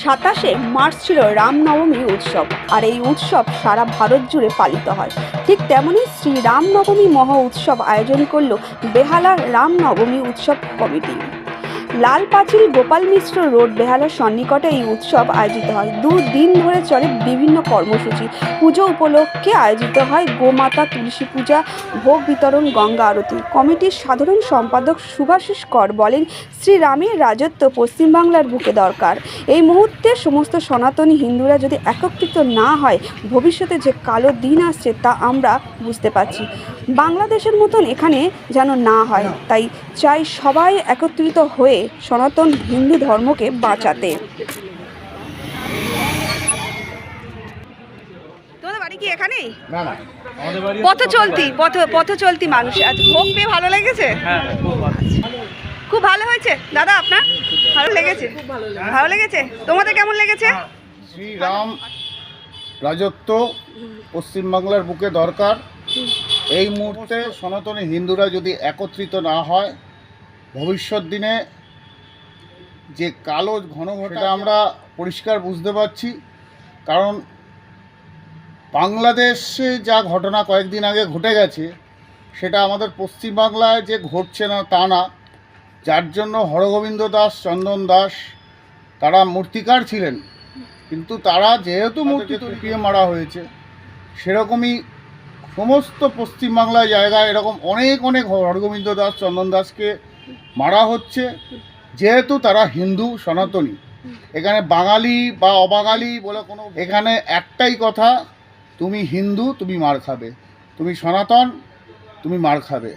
27শে March ছিল রামনবমী উৎসব, আর এই উৎসব সারা ভারত জুড়ে পালিত হয়। ঠিক তেমনই শ্রী রামনবমী মহা উৎসব আয়োজন করল বেহালার রামনবমী উৎসব কমিটি। লাল পাঁচিল গোপাল মিশ্র রোড বেহালার সন্নিকটে এই উৎসব আয়োজিত হয়। 2 দিন ধরে চলে বিভিন্ন কর্মসূচি। পুজো উপলক্ষে আয়োজিত হয় গোমাতা তুলসী পূজা, ভোগ বিতরণ, গঙ্গা আরতি। কমিটির সাধারণ সম্পাদক শুভাশিস কর বলেন, শ্রীরামের রাজত্ব পশ্চিমবাংলার বুকে দরকার। এই মুহূর্তে সমস্ত সনাতনী হিন্দুরা যদি একত্রিত না হয়, ভবিষ্যতে যে কালো দিন আসছে তা আমরা বুঝতে পারছি। বাংলাদেশের মতন এখানে যেন না হয়, তাই চাই সবাই একত্রিত হয়ে সনাতন হিন্দু ধর্মকে বাঁচাতে। তোমাদের বাড়ি কি এখানেই? না না, আমাদের বাড়ি পথ চলতি মানুষ। আজ ভোগ পেয়ে ভালো লেগেছে? হ্যাঁ, খুব ভালো। খুব ভালো হয়েছে। দাদা, আপনার ভালো লেগেছে? ভালো লেগেছে। তোমাদের কেমন লেগেছে? শ্রীরাম রাজত্ব পশ্চিমবাংলার বুকে দরকার। এই মুহূর্তে সনাতনী হিন্দুরা যদি একত্রিত না হয়, ভবিষ্যৎ দিনে যে কালো ঘনঘটা আমরা পরিষ্কার বুঝতে পারছি। কারণ বাংলাদেশে যা ঘটনা কয়েকদিন আগে ঘটে গেছে, সেটা আমাদের পশ্চিমবাংলায় যে ঘটছে না তা না। যার জন্য হরগোবিন্দ দাস, চন্দন দাস তারা মূর্তিকার ছিলেন, কিন্তু তারা যেহেতু মূর্তি তুলিয়ে মারা হয়েছে, সেরকমই সমস্ত পশ্চিমবাংলায় জায়গায় এরকম অনেক অনেক হরগোবিন্দ দাস, চন্দন দাসকে মারা হচ্ছে, যেহেতু তারা হিন্দু সনাতনী। এখানে বাঙালি বা অবাঙালি বলে কোনো, এখানে একটাই কথা, তুমি হিন্দু তুমি মার খাবে, তুমি সনাতন তুমি মার খাবে,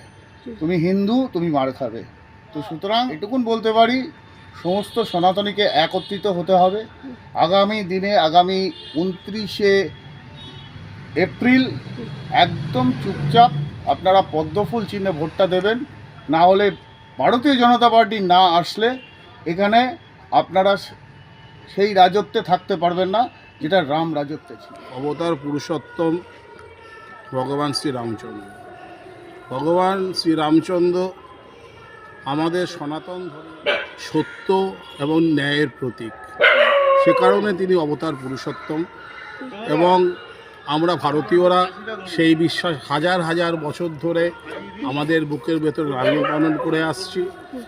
তুমি হিন্দু তুমি মার খাবে। তো সুতরাং এটুকুন বলতে পারি, সমস্ত সনাতনীকে একত্রিত হতে হবে। আগামী দিনে, আগামী 29শে এপ্রিল একদম চুপচাপ আপনারা পদ্মফুল চিহ্নে ভোটটা দেবেন। না হলে ভারতীয় জনতা পার্টি না আসলে এখানে আপনারা সেই রাজত্বে থাকতে পারবেন না যেটা রাম রাজত্বে ছিল। অবতার পুরুষোত্তম ভগবান শ্রীরামচন্দ্র। ভগবান শ্রীরামচন্দ্র আমাদের সনাতন ধর্মের সত্য এবং ন্যায়ের প্রতীক। সে কারণে তিনি অবতার পুরুষোত্তম, এবং আমরা ভারতীয়রা সেই বিশ্বাস হাজার হাজার বছর ধরে আমাদের বুকের ভেতর লালন পালন করে আসছি।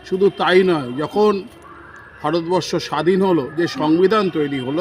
শুধু তাই নয়, যখন ভারতবর্ষ স্বাধীন হলো, যে সংবিধান তৈরি হলো,